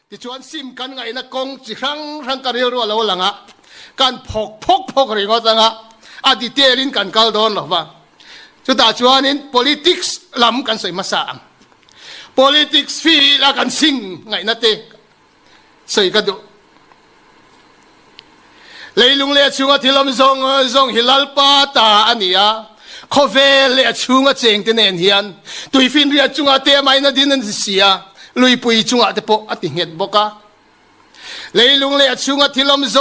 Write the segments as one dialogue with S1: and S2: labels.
S1: ที่ชวนซิมกันไงนะกงจิครั้งกันเรียรัวเราหลังอ่ะการพกเรื่องอะไรอ่ะอดีตเรื่องกันกัลโดนหรอวะจุดตาชวนนี้ politics ล้ำกันใส่มาสาม politics ฟีละกันซิงไงนั่นเองใส่กันดูเลยลุงเลี้ยช่วงที่ลำซงฮิลลปาตาอันนี้อ่ะคอเฟเลี้ยช่วงเจงที่เนียนเฮียนตุยฟินเรียช่วงเตะไม่น่าดินันเสียลุยปุยช่วงเตะปอติเหตุบกะเลยลุงเลี้ยช่วงที่ลำซ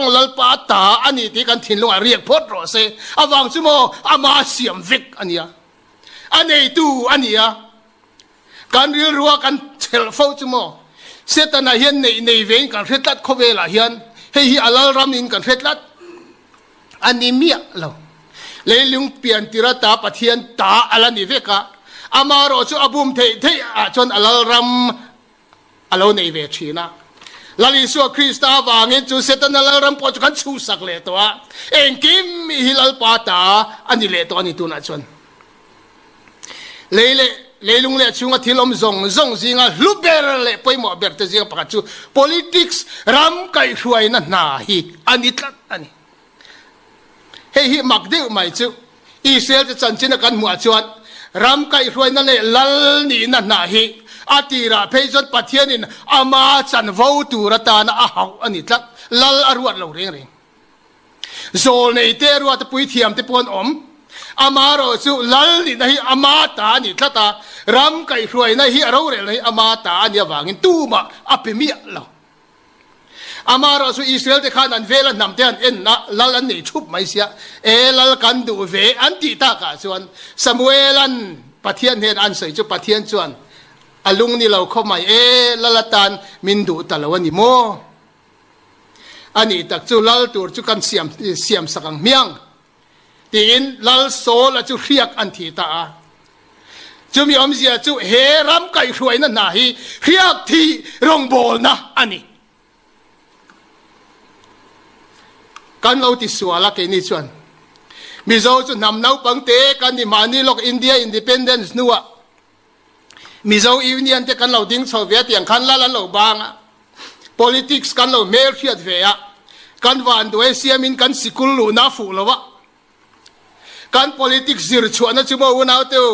S1: งลลปาตาอันนี้ที่กันทิ้งลุงเรียกพดรอเซอวังชั่วโมอามาเสียมวิกอันนี้อันนี้ตู้อันนี้การเรียนรู้กันเชลฟ้าชั่วโมเสตนาเฮียนในเวงกันเฮ็ดลัดคอเวลาเฮียนเฮียอัลลรามินกันเฮ็ดลัดอันนี้เมียเราเลยลุงเปลี่ยนติระตาปะเทียนตาอัลนิเวกะอามารอจูอบุมเทจนอัลลรัมอัลลในเวชีนะลาลิสัวคริสต์วางเงินจูเสตันอัลลรัมปอจุกันชูสักเลตัวเองกิมฮิลลปาตาอันนี้เลตัวอันนี้ตัวนั้นชนเลยลุงเล่ช่วงที่ลมซงสิงห์ลูเบอร์เลยไปหมอเบอร์ตสิงห์ปากจู politics รำไก่ช่วยนั่นนาฮีอันนี้ตัดอันนี้เฮ้ยมักเดียวไม่จูอิสราเอลจะจันจินกันหัวจวนรำไก่ช่วยนั่นเลยลัลนี่นั่นนาฮีอาทิระเพจจนปัทยานินอามาจันวาวตูรตานะอาหาวอันนี้ตัดลัลอรวดเราเร่งโซนในเตรวดปุยเทียมที่ปนอมอามาโรสุลัลนี่นะฮีอามาตานี่ทัตตารำไก่ช่วยนะฮีเราเรื่องนะฮีอามาตาเนี่ยวางินตู้มาอภิมิเราอามาโรสุอิสราเอลที่ข้านันเวลันนำเตียนเอ็นนะลัลนี่ชุบไม่เสียลัลกันดูเวอันติตากาส่วนสมุเอลันปะเทียนเห็นอันใส่จุปะเทียนส่วนอลุงนี่เราเข้ามาลัลตันมินดูตะละวันนี่โมอันนี้ตักจุลัลตัวจุกันเสียมสักเมียงตีนลัลโซละจุเรียกอันทีตาจุมีอมเสียจุเฮรำไก่ช่วยนั่นนาฮีเรียกที่รงโบลนะอันนี้กันเราติดสัวละกันนี่ชวนมิโซจุนำเนาปังเตกันนี่มานี่ลกอินเดียอินดิเพนเดนซ์นัวมิโซอีเนียนเตกันเราดิ้งโซเวียตอย่างคันละลันเราบางอะ politics กันเราเมลเชียดเวียกันวันด้วยเสียมินกันสิกุลลูนาฟูละวะการ politics สิรชวนนะจุโมวันเอาเตียว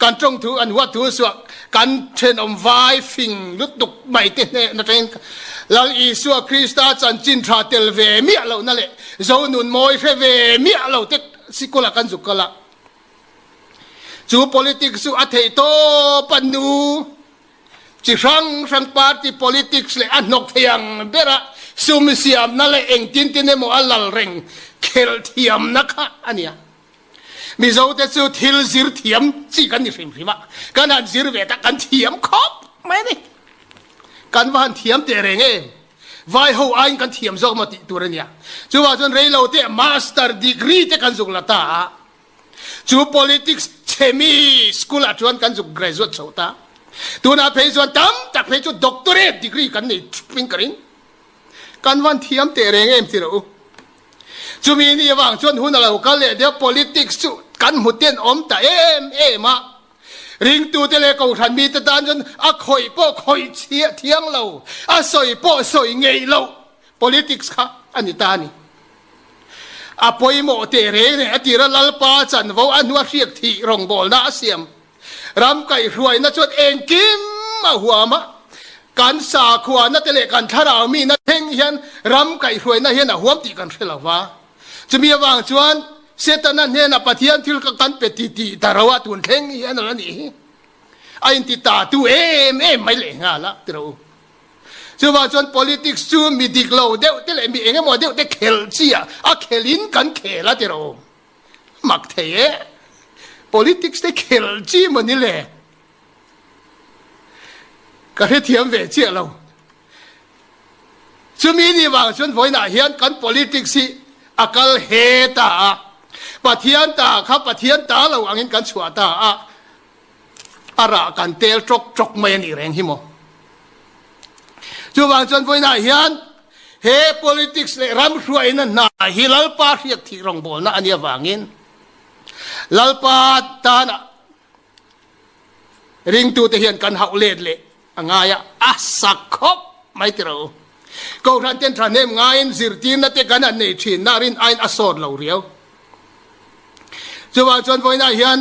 S1: การจงถืออันวัดถือสวกการเทนอมไวฟิงลุดตุกไม่เตะเนี่ยนั่นเองแล้วอิสวาคริสต์จันจินทราเตลเวมีเรานั่นแหละโจนุนมอยเวมีเราเตสิกุลกันสุกละจู politics สุอัฐิโตปันดูจิรังปาร์ตี้ politics เลยอันนกเทียงเบระซุมเสียมนั่นแหละเองตินโมอัลลัลเร่งเคลเทียมนะคะอันเนี้ยมิโซเตจูทิลซิร์เทียมจีกันนี่ฟิมฟิมากันอันซิร์เวตกันเทียมครบไม่นี่กันวันเทียมเตะเรงไว้หัวอันกันเทียมซอกมาติตัวเนี่ยจูว่าจนเรื่องเราเตะมาสเตอร์ดีกรีเตะกันสุกละตาจู politics เชมีสกุลจวนกันสุก graduate สุดตาตัวน่าเพจจวนตั้มจากเพจจวน doctorate degree กันนี่ปิงกริงกันวันเทียมเตะเรงสิเราจูมีนี่ว่างชวนหุ่นเราก็เลยเดี๋ยว politics กันหุดเตียนอมแต่มาริงตัวเตเลกูทันมีตะดานจนคอยป้อคอยเชียเทียงเราสอยป้อสอยเงยเรา politics ค่ะอันนี้ตานี่ปอยโมเตเรเนี่ยตีระลัลปาจันว่าอันว่าเรียกที่รองบอลน่าเสียมรำไก่รวยนะจนเองกิมมาหัวมะการสาขวานะเตเลกันทารามีนะเพ่งเฮียนรำไก่รวยนะเฮียนหัวตีกันเสียละวะจะมีว่างชวนเสตนั้นเฮียนปะเทียนที่กันเป็ดตีแต่เราว่าตุนเพ่งเฮียนนั่นนี่ไอ้ติตาตัวไม่เลยงาละที่เราจะว่าจน politics จูมีดิกเราเดี๋ยวเตเลมีเองหมดเดี๋ยวเตเคลเชียเคลินกันเคละที่เรามักเทpolitics เตเคลจีมันนี่แหละก็ให้เทียมเวเชียเราจะมีนี่ว่าจนฝอยหน้าเฮียนกัน politics สิกัลเฮตาปะเทียนตาครับปะเทียนตาเราอังกินกันชัวตาอาระกันเตลจกไม่นี่แรงหิมจูบางจนฝอยหน้าเฮียนเฮ politics เลยรำรวยนั่นน่ะฮิลัลปาเรียกที่รองบอลนะอันนี้ว่างินลัลปาตานะริงตัวเทียนกันหักเล็ดเลย angaya asakhop mai tiro ko ran ten tran hem ngain zirtin na te kan an nei thin na rin ain asor lo riau chuwa chon voina hian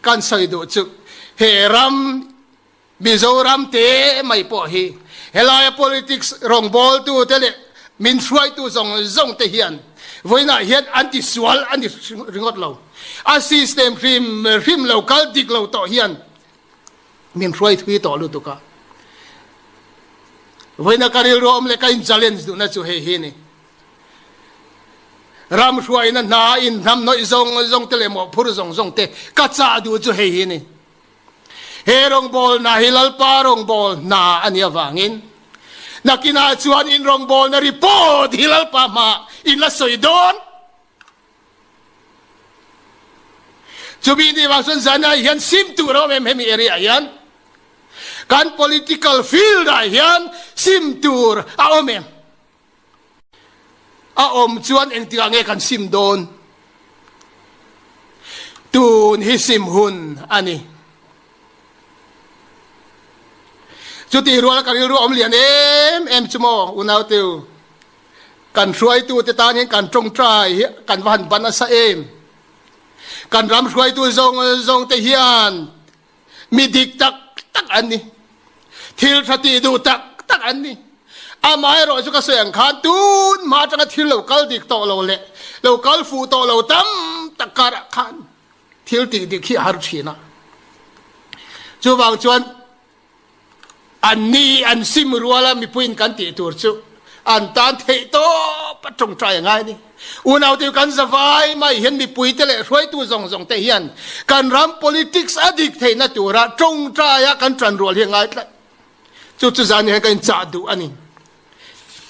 S1: kan sai do chu heram Mizoram te mai po hi helaya politics rong bol tu tele min suai tu zong te hian voina hian anti sual anti ringot lo a system rim local dik lo to hian min suai thui to lu tu ka voina karil rom le kain challenge du na chu he hi ni ram suai na in nam noi zong tele mo phur zong te ka cha du chu he hi ni herong bol na hilal parong bol na ania wangin nakina chuan in rong bol na report hilal pa ma in la soidon chubi ni wangson zana hian sim tu ro mem area hian kan political field a hian sim tur a omem a om chuan eng tiange kan sim don tun hi sim hun ani chuti rual kan ru om lian em chumo unaw teu kan ruai tu te tan kan trong trai kan van ban sa em kan ram ruai tu zong te hian mi dik tak ani thil thati du tak ani amai ro chu ka seng khan tun ma tanga thil local dik to lo le local fu to lo tam takar khan thil ti dik hi har thina chu wang chuan an sim ruala mi puin kan ti tur chu an tan thei to patong trai ngai ni unaw te kan zavai mai hian mi pui te le roi tu zong te hian kan ram politics adik thei na tura tong trai ya kan tran rual hi ngai tla chu zan he kan cha du ani